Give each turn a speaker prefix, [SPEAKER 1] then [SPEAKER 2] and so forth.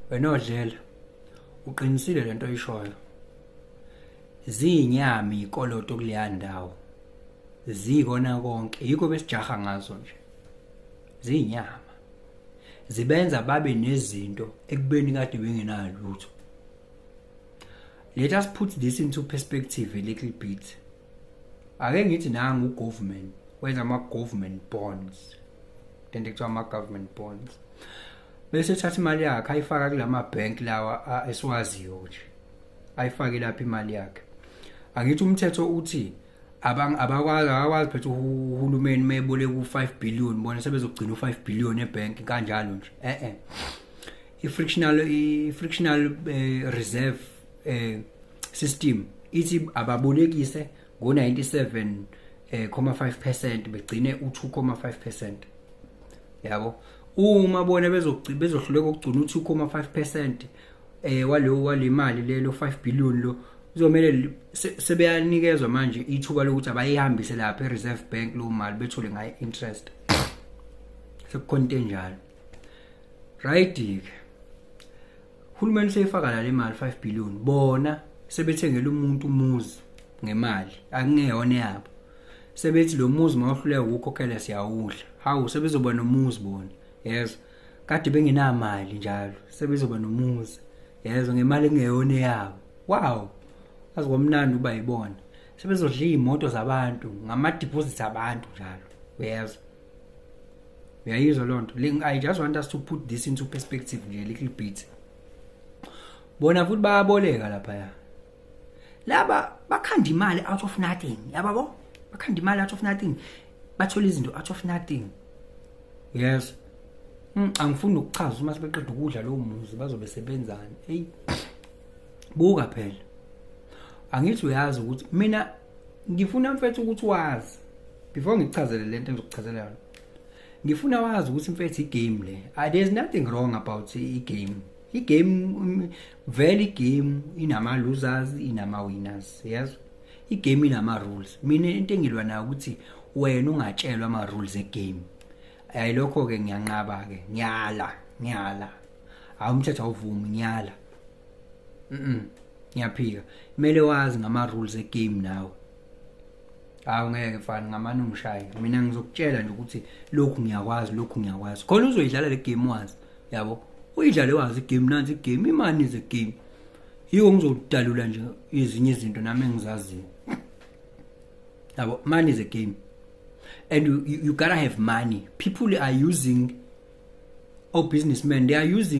[SPEAKER 1] Wena odlela uqinisile lento oyishoyo. Ziyinyama ikoloto kuleya ndawo. Zikona konke yikho besijaha ngazo nje. Ziyinyama. Zibenza babe nezinto ekubeni kade bengenalo lutho. Let us put this into perspective a little bit. Ake ngithi nangu ugovernment wenza ama-government bonds. Tende kuthiwa ama-government bonds. Bese thatha imali yakhe ayifaka kulama bank lawa esiwaziyo nje. Ayifake lapha imali yakhe. Angithi umthetho uthi abakwazi phethe uhulumeni meyeboleka u5 billion bona sebezogcina u5 billion ebank kanjalo nje. I-frictional reserve system ithi ababolekise ngo97.5% begcine u2.5%. Yabo uma bona bezohluleka ukugcina u2.5% wale mali lelo 5 billion lo uzomela sebeyanikezwa manje ithuba lokuthi abayihambise lapha eReserve Bank lo mali bethole ngayo interest. Sekukhonto njalo. Right. Uhulumeni seyifaka la le mali 5 billion bona sebethengela umuntu umuzi ngemali akungeyona yabo. Sebethi lo muzi mawuhluleka ukukhokhela siyawudla. Hawu sebezoba nomuzi bona. Yes. Kade bengenamali njalo. Sebezoba nomuzi. Yes, ngemali engeyona yabo. Wow. Azomnandi uba yibona. Sebezodla imoto zabantu ngama deposits abantu njalo. Yes. Uyayizwa lonto. I just want us to put this into perspective nje a little bit. Bona futhi bayaboleka lapha ya. Laba bakhanda imali out of nothing. Yababo? Bakhanda imali out of nothing. Bathola izinto out of nothing. Yes. Angifuni ukuchaza uma sebeqeda ukudla lo muzi bazobe sebenzani. Hey. Buka phela. Angithi uyazi ukuthi mina ngifuna mfethu ukuthi wazi before ngichazele lento engizokuchazela yona. Ngifuna wazi ukuthi mfethu igame le. There's nothing wrong about igame. Igame very game inama losers inama winners. Yes. Igame inama rules. Mina into engilwa nayo ukuthi wena ungatshelwa ama rules egame. Ayilokho ke ngiyanqaba ke. Ngiyala. Awumthetho awuvumi ngiyala. Ngiyaphika. Kumele wazi ngama rules egame nawo. Awungeke mfana ngamani ungishaya. Mina ngizokutshela nje ukuthi lokhu ngiyakwazi. Khona uzoyidlala le game wazi. Yabo. Uyidlale wazi igame nansi igame imani is a game. Yiko ngizodalula nje ezinye izinto nami engizaziyo. Yabo, money is a game. And you gotta have money. People are using, businessmen, they are using